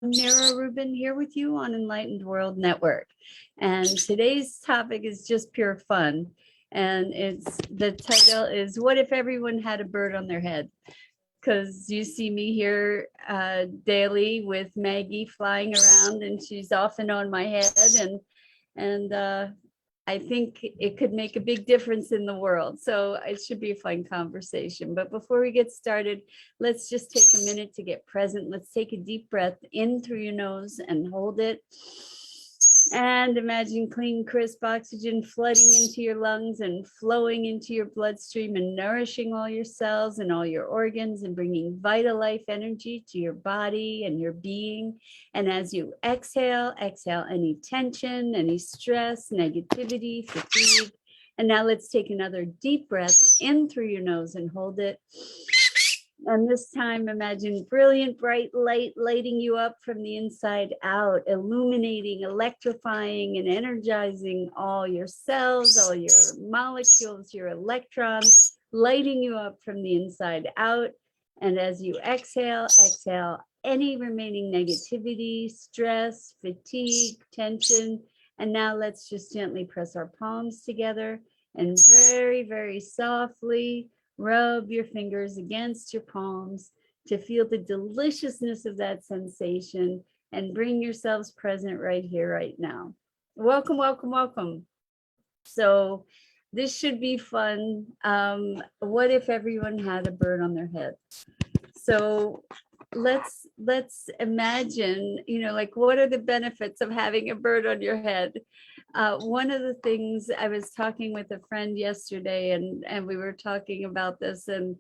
Mira Rubin here with you on Enlightened World Network. And today's topic is just pure fun. And the title is What If Everyone Had a Bird on Their Head? Because you see me here daily with Maggie flying around, and she's often on my head, and I think it could make a big difference in the world. So it should be a fun conversation. But before we get started, let's just take a minute to get present. Let's take a deep breath in through your nose and hold it. And imagine clean, crisp oxygen flooding into your lungs and flowing into your bloodstream and nourishing all your cells and all your organs and bringing vital life energy to your body and your being. And as you exhale, exhale any tension, any stress, negativity, fatigue. And now let's take another deep breath in through your nose and hold it. And this time, imagine brilliant, bright light lighting you up from the inside out, illuminating, electrifying, and energizing all your cells, all your molecules, your electrons, lighting you up from the inside out. And as you exhale, exhale any remaining negativity, stress, fatigue, tension. And now let's just gently press our palms together and very, very softly rub your fingers against your palms to feel the deliciousness of that sensation and bring yourselves present right here, right now. Welcome, welcome, welcome. So this should be fun. What if everyone had a bird on their head? So let's imagine, like, what are the benefits of having a bird on your head? One of the things, I was talking with a friend yesterday, and we were talking about this, and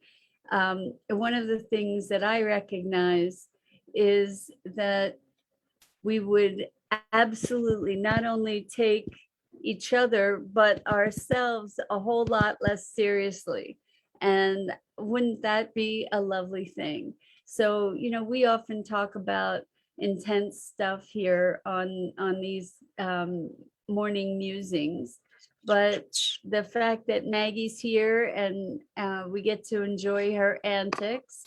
one of the things that I recognize is that we would absolutely not only take each other but ourselves a whole lot less seriously. And wouldn't that be a lovely thing? So, we often talk about intense stuff here on these morning musings, but the fact that Maggie's here and we get to enjoy her antics,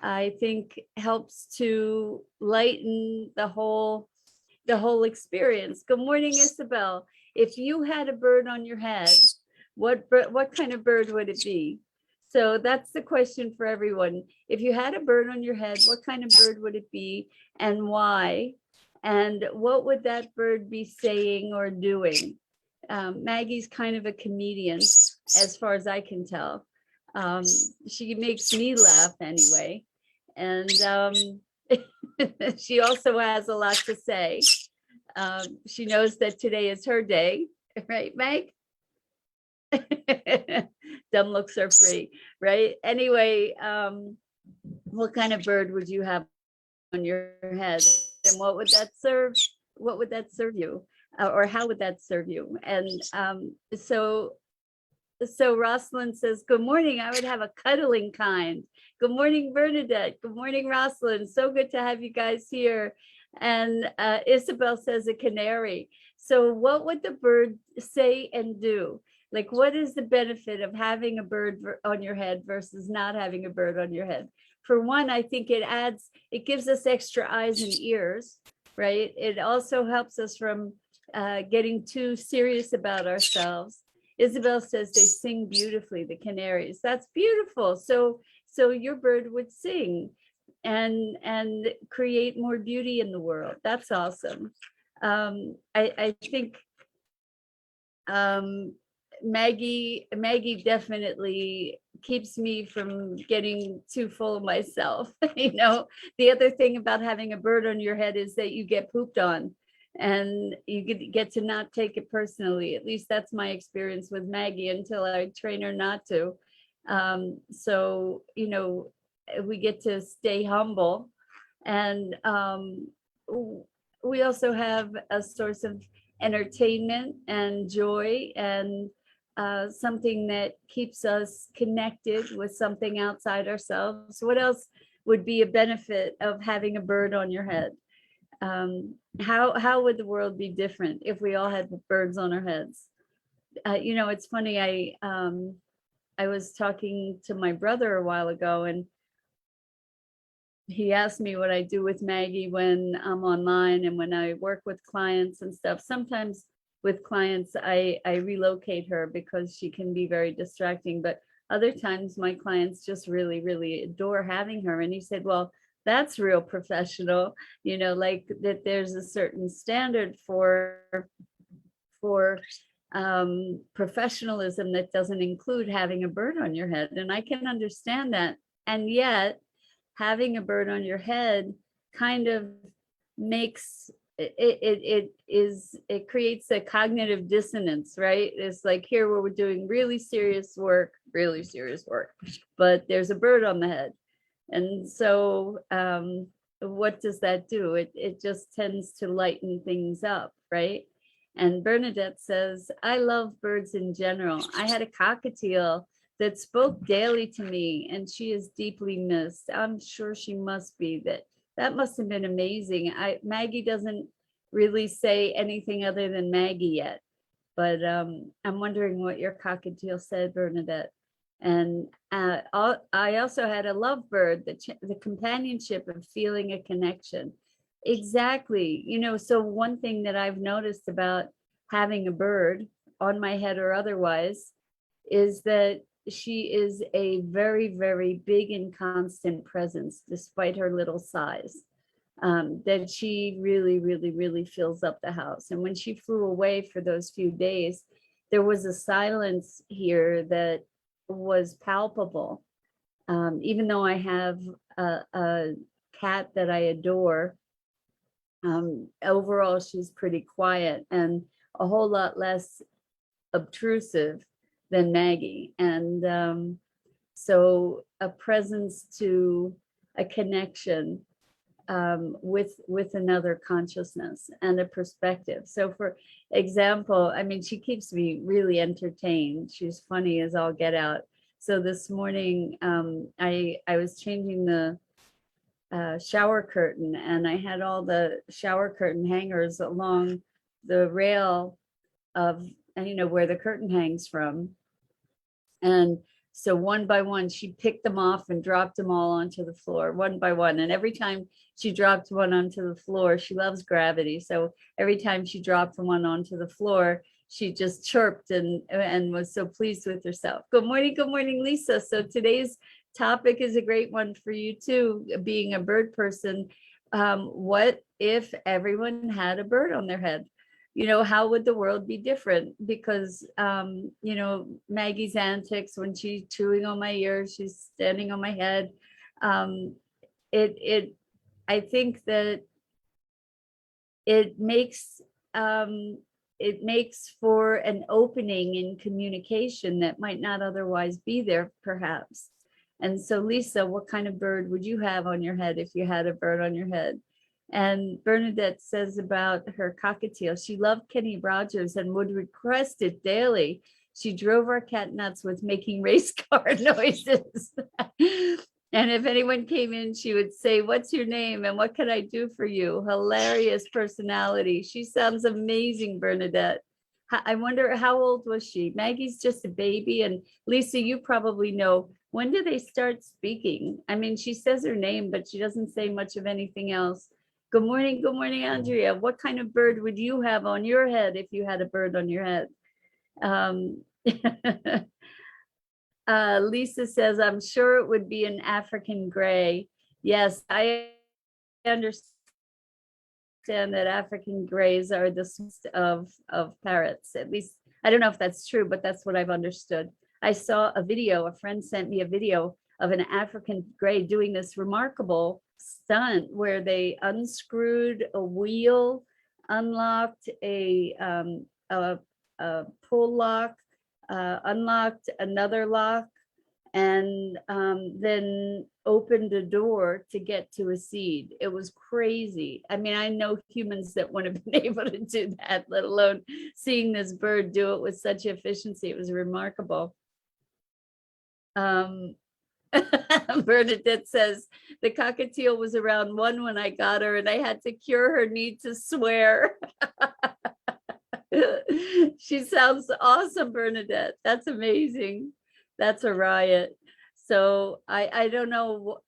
I think helps to lighten the whole experience. Good morning, Isabel. If you had a bird on your head, what kind of bird would it be? So that's the question for everyone. If you had a bird on your head, what kind of bird would it be and why? And what would that bird be saying or doing? Maggie's kind of a comedian, as far as I can tell. Um, she makes me laugh anyway. And she also has a lot to say. She knows that today is her day, right, Meg? Dumb looks are free, right? Anyway, what kind of bird would you have on your head, and what would that serve? What would that serve you, or how would that serve you? And so Rosalind says, "Good morning. I would have a cuddling kind." Good morning, Bernadette. Good morning, Rosalind. So good to have you guys here. And Isabel says a canary. So what would the bird say and do? Like, what is the benefit of having a bird on your head versus not having a bird on your head? For one, I think it gives us extra eyes and ears, right? It also helps us from getting too serious about ourselves. Isabel says they sing beautifully, the canaries. That's beautiful. So your bird would sing and create more beauty in the world. That's awesome. I think Maggie definitely keeps me from getting too full of myself. The other thing about having a bird on your head is that you get pooped on and you get to not take it personally. At least that's my experience with Maggie until I train her not to. So, we get to stay humble. And we also have a source of entertainment and joy, and something that keeps us connected with something outside ourselves. What else would be a benefit of having a bird on your head? How would the world be different if we all had birds on our heads? It's funny. I was talking to my brother a while ago, and he asked me what I do with Maggie when I'm online and when I work with clients and stuff. Sometimes with clients, I relocate her because she can be very distracting, but other times my clients just really, really adore having her. And he said, well, that's real professional, like that there's a certain standard for professionalism that doesn't include having a bird on your head. And I can understand that. And yet having a bird on your head kind of makes it creates a cognitive dissonance, right? It's like here where we're doing really serious work, but there's a bird on the head. And so what does that do? It just tends to lighten things up, right? And Bernadette says, I love birds in general. I had a cockatiel that spoke daily to me, and she is deeply missed. I'm sure she must be. That must have been amazing. Maggie doesn't really say anything other than Maggie yet, but I'm wondering what your cockatiel said, Bernadette. And I also had a lovebird, the companionship of feeling a connection. Exactly. So one thing that I've noticed about having a bird on my head or otherwise is that she is a very, very big and constant presence, despite her little size. That she really, really, really fills up the house. And when she flew away for those few days, there was a silence here that was palpable. Even though I have a cat that I adore, overall she's pretty quiet and a whole lot less obtrusive than Maggie. And so a presence to a connection with another consciousness and a perspective. So for example, I mean, she keeps me really entertained. She's funny as all get out. So this morning, I was changing the shower curtain, and I had all the shower curtain hangers along the rail of, where the curtain hangs from. And so one by one, she picked them off and dropped them all onto the floor, one by one. And every time she dropped one onto the floor, she loves gravity. So every time she dropped one onto the floor, she just chirped and was so pleased with herself. Good morning, Lisa. So today's topic is a great one for you too, being a bird person. What if everyone had a bird on their head? How would the world be different? Because, Maggie's antics when she's chewing on my ear, she's standing on my head. I think that it makes for an opening in communication that might not otherwise be there, perhaps. And so, Lisa, what kind of bird would you have on your head if you had a bird on your head? And Bernadette says about her cockatiel, she loved Kenny Rogers and would request it daily. She drove our cat nuts with making race car noises. And if anyone came in, she would say, what's your name and what can I do for you? Hilarious personality. She sounds amazing, Bernadette. I wonder, how old was she? Maggie's just a baby. And Lisa, you probably know, when do they start speaking? I mean, she says her name, but she doesn't say much of anything else. Good morning, Andrea. What kind of bird would you have on your head if you had a bird on your head? Lisa says, I'm sure it would be an African gray. Yes, I understand that African grays are the sweetest of parrots. At least, I don't know if that's true, but that's what I've understood. I saw a video, a friend sent me a video of an African gray doing this remarkable stunt where they unscrewed a wheel, unlocked a pull lock, unlocked another lock, and then opened a door to get to a seed. It was crazy. I mean, I know humans that wouldn't have been able to do that, let alone seeing this bird do it with such efficiency. It was remarkable. Bernadette says, the cockatiel was around 1 when I got her and I had to cure her need to swear. She sounds awesome, Bernadette. That's amazing. That's a riot. So I don't know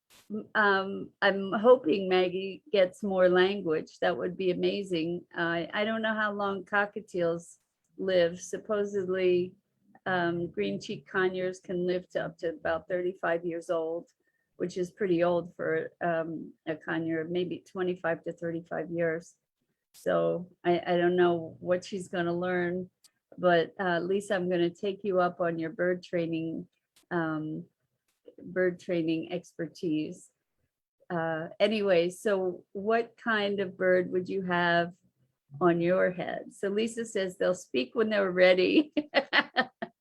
I'm hoping Maggie gets more language. That would be amazing. I don't know how long cockatiels live. Supposedly, green-cheeked conures can live to up to about 35 years old, which is pretty old for a conure, maybe 25 to 35 years. So I don't know what she's going to learn, but Lisa, I'm going to take you up on your um, bird training expertise. Anyway, so what kind of bird would you have on your head? So Lisa says they'll speak when they're ready.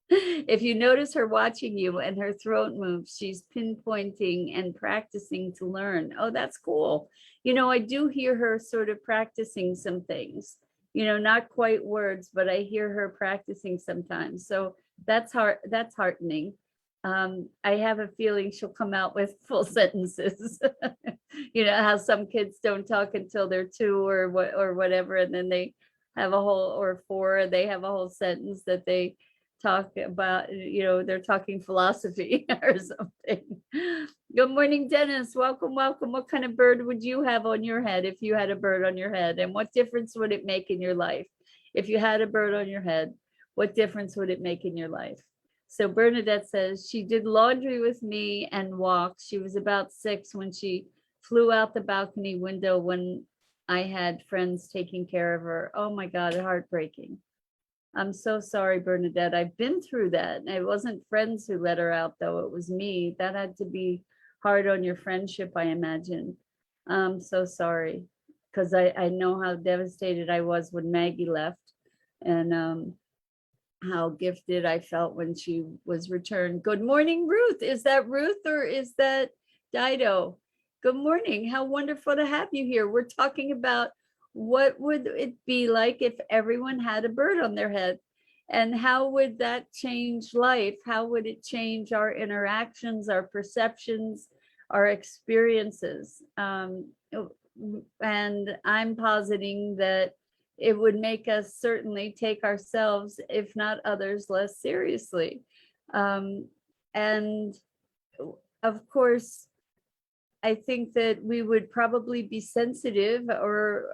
If you notice her watching you and her throat moves, she's pinpointing and practicing to learn. Oh, that's cool. You know, I do hear her sort of practicing some things, you know, not quite words, but I hear her practicing sometimes. So that's heartening. I have a feeling she'll come out with full sentences. You know how some kids don't talk until they're two or whatever, and then they have a whole, or four, they have a whole sentence that they talk about, you know, they're talking philosophy or something. Good morning, Dennis. Welcome, welcome. What kind of bird would you have on your head if you had a bird on your head? And what difference would it make in your life? If you had a bird on your head, what difference would it make in your life? So Bernadette says she did laundry with me and walked. She was about 6 when she flew out the balcony window when I had friends taking care of her. Oh my God, heartbreaking. I'm so sorry, Bernadette. I've been through that. It wasn't friends who let her out, though. It was me. That had to be hard on your friendship, I imagine. I'm so sorry, because I know how devastated I was when Maggie left, and how gifted I felt when she was returned. Good morning, Ruth. Is that Ruth or is that Dido? Good morning. How wonderful to have you here. We're talking about what would it be like if everyone had a bird on their head, and how would that change life? How would it change our interactions, our perceptions, our experiences? And I'm positing that it would make us certainly take ourselves, if not others, less seriously. And of course, I think that we would probably be sensitive, or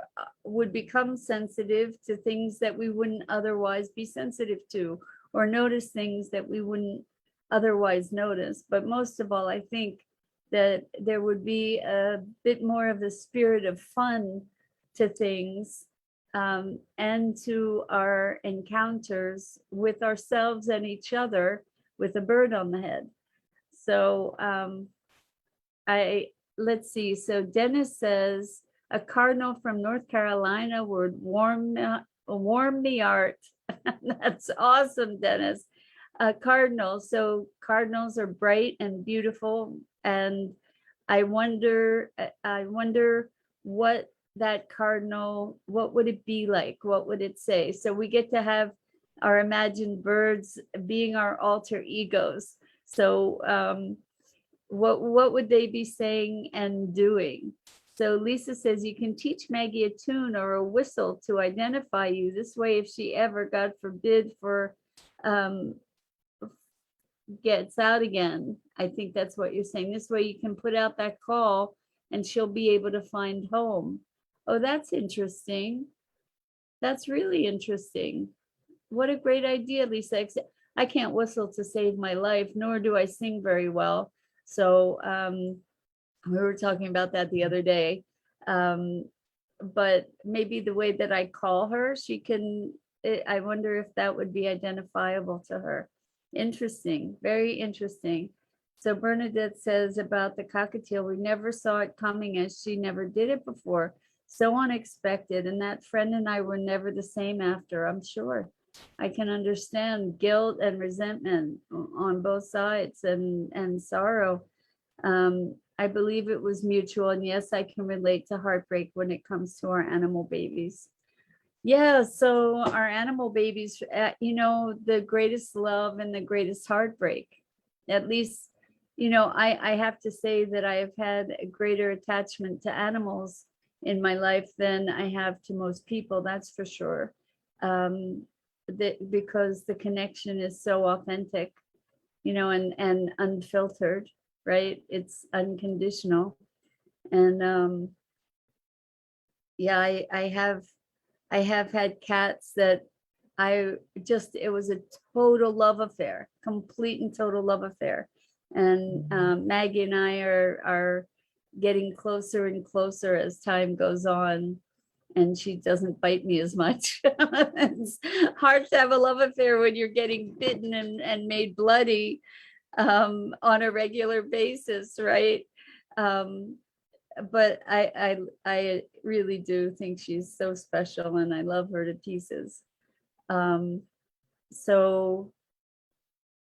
would become sensitive to things that we wouldn't otherwise be sensitive to, or notice things that we wouldn't otherwise notice. But most of all, I think that there would be a bit more of the spirit of fun to things, and to our encounters with ourselves and each other with a bird on the head. So let's see. So Dennis says a cardinal from North Carolina would warm the art. That's awesome, Dennis. A cardinal. So cardinals are bright and beautiful, and I wonder what that cardinal, what would it be like? What would it say? So we get to have our imagined birds being our alter egos. So what would they be saying and doing? So Lisa says you can teach Maggie a tune or a whistle to identify you. This way, if she ever, God forbid, gets out again, I think that's what you're saying. This way you can put out that call and she'll be able to find home. Oh, that's interesting. That's really interesting. What a great idea, Lisa. I can't whistle to save my life, nor do I sing very well. So we were talking about that the other day. But maybe the way that I call her, she can, I wonder if that would be identifiable to her. Interesting, very interesting. So Bernadette says about the cockatiel, we never saw it coming as she never did it before. So unexpected. And that friend and I were never the same after, I'm sure. I can understand guilt and resentment on both sides, and sorrow. I believe it was mutual. And yes, I can relate to heartbreak when it comes to our animal babies. Yeah, so our animal babies, you know, the greatest love and the greatest heartbreak. At least, you know, I have to say that I have had a greater attachment to animals in my life than I have to most people, that's for sure. Because the connection is so authentic, you know, and unfiltered. right? It's unconditional. And yeah, I have had cats that it was a total love affair, complete and total love affair. And Maggie and I are getting closer and closer as time goes on, and she doesn't bite me as much. It's hard to have a love affair when you're getting bitten and made bloody on a regular basis, right? Um, but I really do think she's so special, and I love her to pieces. Um, so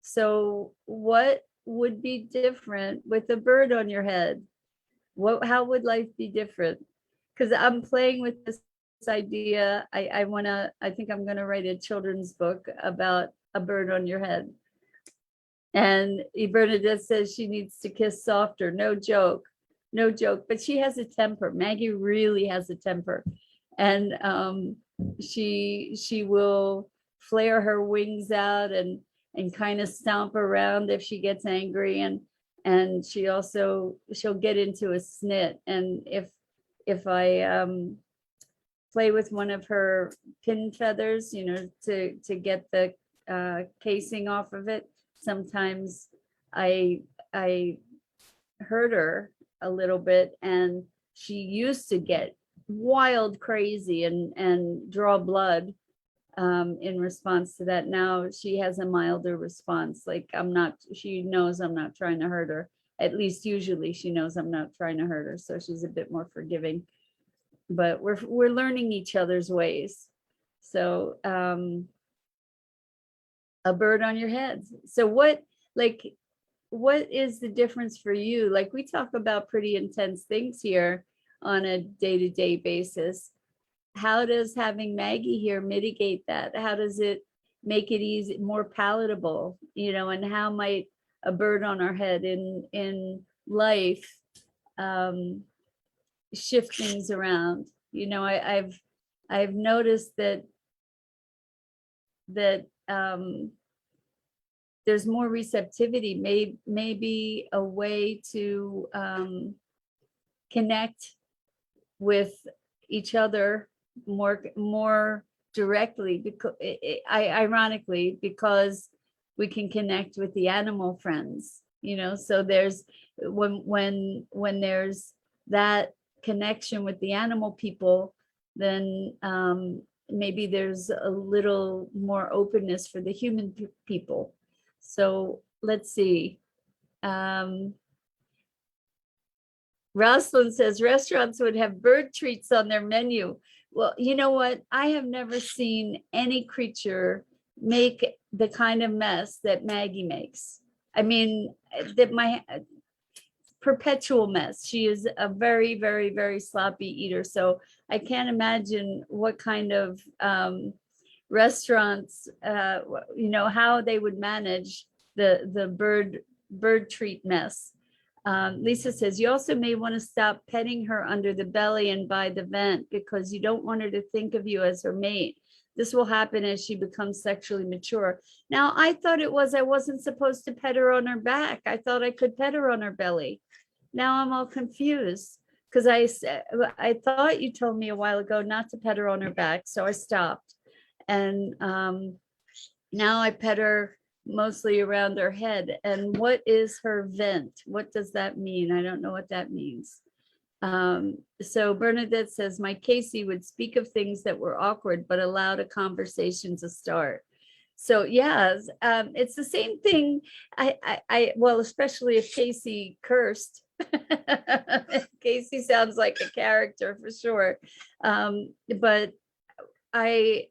so what would be different with a bird on your head? How would life be different? Because I'm playing with this idea. I think I'm gonna write a children's book about a bird on your head. And Bernadette says she needs to kiss softer. No joke. No joke. But she has a temper. Maggie really has a temper. And she will flare her wings out and kind of stomp around if she gets angry. And she'll get into a snit. And if I play with one of her pin feathers, to get the casing off of it, sometimes I hurt her a little bit, and she used to get wild crazy and draw blood in response to that. Now she has a milder response. Like she knows I'm not trying to hurt her. At least usually she knows I'm not trying to hurt her, so she's a bit more forgiving. But we're learning each other's ways. So a bird on your head. So what is the difference for you? Like, we talk about pretty intense things here on a day-to-day basis. How does having Maggie here mitigate that? How does it make it easy, more palatable, and how might a bird on our head in life shift things around? I've noticed that there's more receptivity, maybe a way to connect with each other more directly, because ironically, because we can connect with the animal friends, so there's when there's that connection with the animal people, then maybe there's a little more openness for the human people. So let's see. Rosalind says restaurants would have bird treats on their menu. Well, you know what? I have never seen any creature make the kind of mess that Maggie makes. I mean, that my perpetual mess. She is a very, very, very sloppy eater. So I can't imagine what kind of restaurants, how they would manage the bird treat mess. Lisa says, you also may want to stop petting her under the belly and by the vent, because you don't want her to think of you as her mate. This will happen as she becomes sexually mature. Now, I thought I wasn't supposed to pet her on her back. I thought I could pet her on her belly. Now I'm all confused, because I thought you told me a while ago not to pet her on her back, so I stopped. And now I pet her mostly around her head. And what is her vent? What does that mean? I don't know what that means. So Bernadette says, my Casey would speak of things that were awkward, but allowed a conversation to start. So yes, it's the same thing. Well, especially if Casey cursed. Casey sounds like a character for sure. But I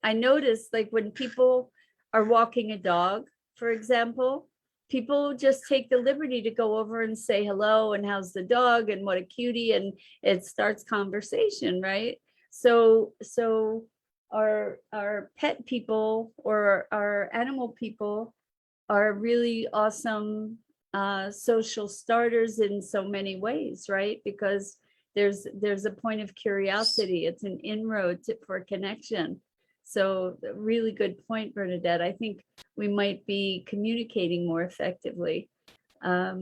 noticed, like, when people are walking a dog, for example, people just take the liberty to go over and say hello and how's the dog and what a cutie, and it starts conversation, right? So our pet people or our animal people are really awesome social starters in so many ways, right? Because there's a point of curiosity. It's an inroad for connection. So really good point, Bernadette. I think we might be communicating more effectively Um,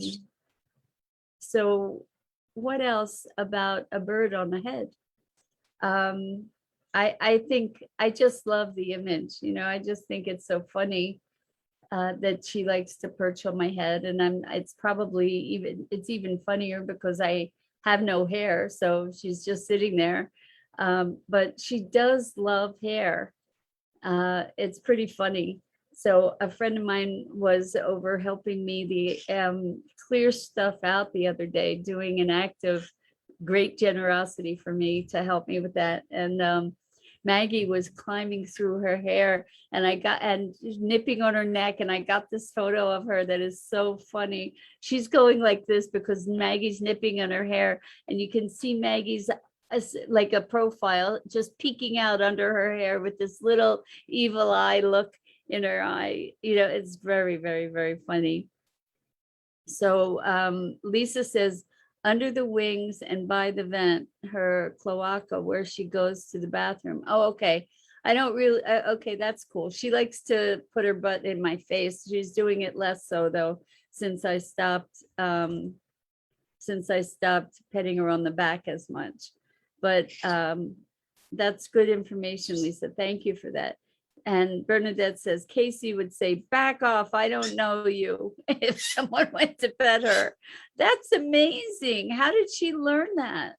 so what else about a bird on the head? Um, I think I just love the image, I just think it's so funny that she likes to perch on my head. And it's even funnier because I have no hair. So she's just sitting there. But she does love hair. It's pretty funny. So a friend of mine was over helping me clear stuff out the other day, doing an act of great generosity for me to help me with that. And Maggie was climbing through her hair and nipping on her neck. And I got this photo of her that is so funny. She's going like this because Maggie's nipping on her hair, and you can see Maggie's like a profile just peeking out under her hair with this little evil eye look in her eye. It's very, very, very funny. So Lisa says, under the wings and by the vent, her cloaca, where she goes to the bathroom. Oh, okay. I don't really, okay, that's cool. She likes to put her butt in my face. She's doing it less so though, since I stopped petting her on the back as much. But that's good information, Lisa. Thank you for that. And Bernadette says, Casey would say, back off, I don't know you, if someone went to pet her. That's amazing. How did she learn that?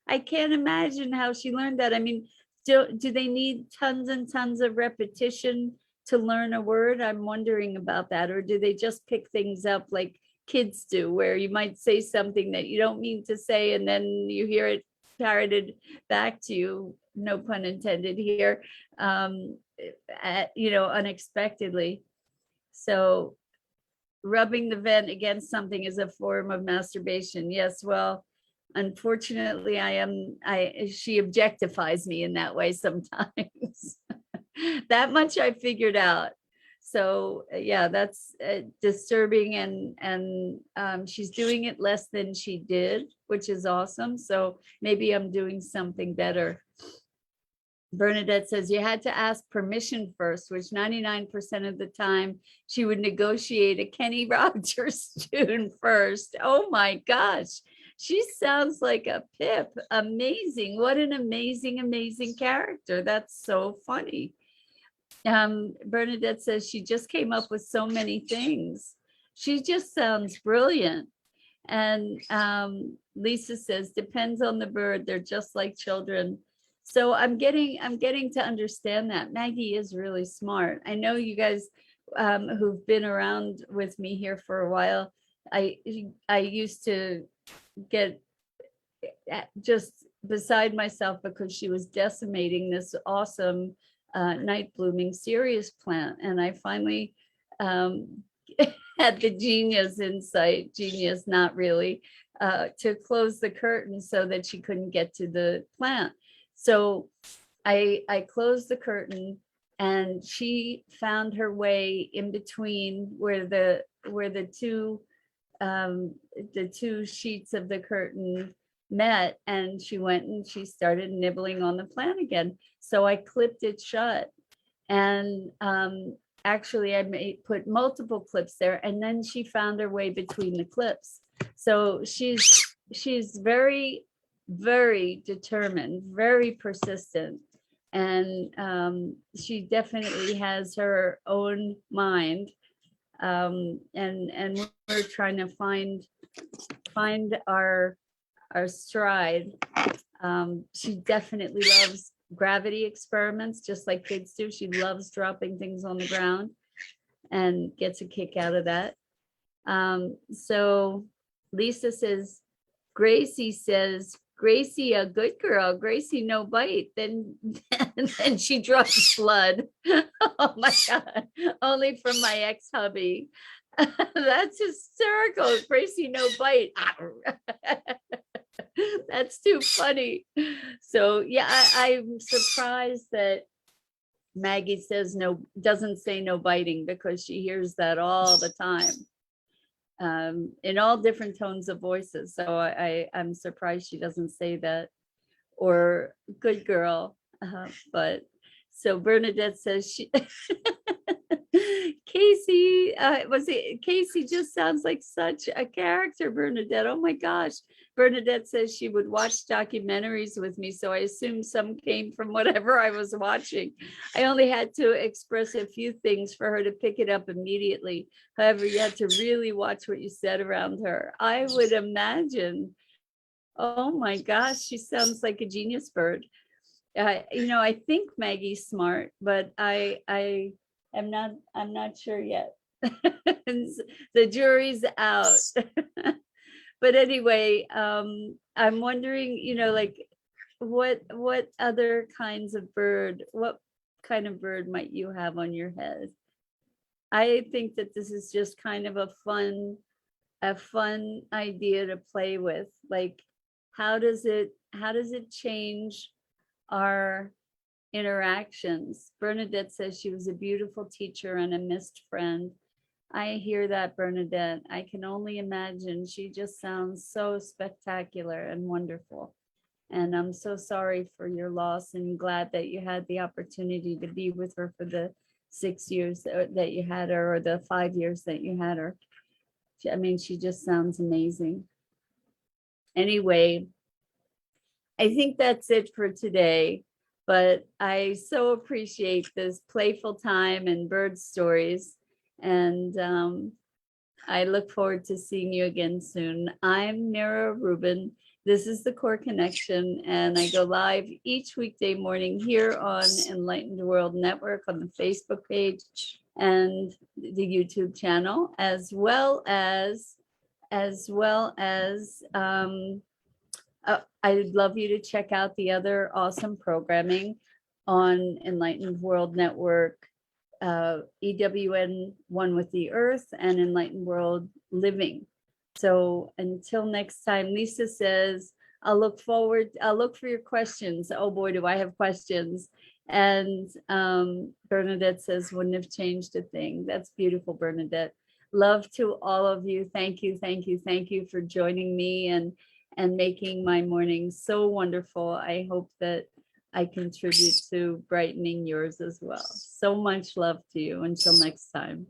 I can't imagine how she learned that. I mean, do they need tons and tons of repetition to learn a word? I'm wondering about that. Or do they just pick things up like kids do, where you might say something that you don't mean to say, and then you hear it parroted back to you, no pun intended here, unexpectedly. So rubbing the vent against something is a form of masturbation. Yes, well, unfortunately, she objectifies me in that way sometimes. That much I figured out. So yeah, that's disturbing, and she's doing it less than she did, which is awesome. So maybe I'm doing something better. Bernadette says you had to ask permission first, which 99% of the time she would negotiate a Kenny Rogers tune first. Oh my gosh, she sounds like a pip. Amazing. What an amazing, amazing character. That's so funny. Bernadette says she just came up with so many things. She just sounds brilliant. And Lisa says, depends on the bird. They're just like children. So I'm getting to understand that Maggie is really smart. I know you guys who've been around with me here for a while. I used to get just beside myself because she was decimating this awesome night blooming cereus plant, and I finally had the genius insight, genius not really, to close the curtain so that she couldn't get to the plant. So I closed the curtain, and she found her way in between where the two sheets of the curtain met, and she went and she started nibbling on the plant again. So I clipped it shut, and actually I put multiple clips there, and then she found her way between the clips. So she's very, very determined, very persistent, and she definitely has her own mind. And we're trying to find our stride. She definitely loves gravity experiments, just like kids do. She loves dropping things on the ground and gets a kick out of that. So Lisa says, Gracie, a good girl. Gracie, no bite. Then she drops blood. Oh my God. Only from my ex-hubby. That's hysterical. Gracie, no bite. That's too funny. So yeah, I'm surprised that Maggie doesn't say no biting, because she hears that all the time. In all different tones of voices. So I'm surprised she doesn't say that, or good girl. But so Bernadette says Casey, was it Casey just sounds like such a character, Bernadette. Oh my gosh. Bernadette says she would watch documentaries with me, so I assume some came from whatever I was watching. I only had to express a few things for her to pick it up immediately. However, you had to really watch what you said around her. I would imagine. Oh my gosh, she sounds like a genius bird. I think Maggie's smart, but I'm not sure yet. The jury's out. But anyway, I'm wondering, like what other kinds of bird, what kind of bird might you have on your head? I think that this is just kind of a fun idea to play with. Like, how does it change our interactions? Bernadette says she was a beautiful teacher and a missed friend. I hear that, Bernadette. I can only imagine. She just sounds so spectacular and wonderful. And I'm so sorry for your loss and glad that you had the opportunity to be with her for the 6 years that you had her, or the 5 years that you had her. I mean, she just sounds amazing. Anyway, I think that's it for today, but I so appreciate this playful time and bird stories. And I look forward to seeing you again soon. I'm Mira Rubin. This is the Core Connection, and I go live each weekday morning here on Enlightened World Network on the Facebook page and the YouTube channel, as well as I'd love you to check out the other awesome programming on Enlightened World Network, EWN One with the Earth, and Enlightened World Living. So until next time, Lisa says, I'll look for your questions. Oh boy, do I have questions. And Bernadette says, wouldn't have changed a thing. That's beautiful, Bernadette. Love to all of you. Thank you, thank you, thank you for joining me and making my morning so wonderful. I hope that I contribute to brightening yours as well. So much love to you. Until next time.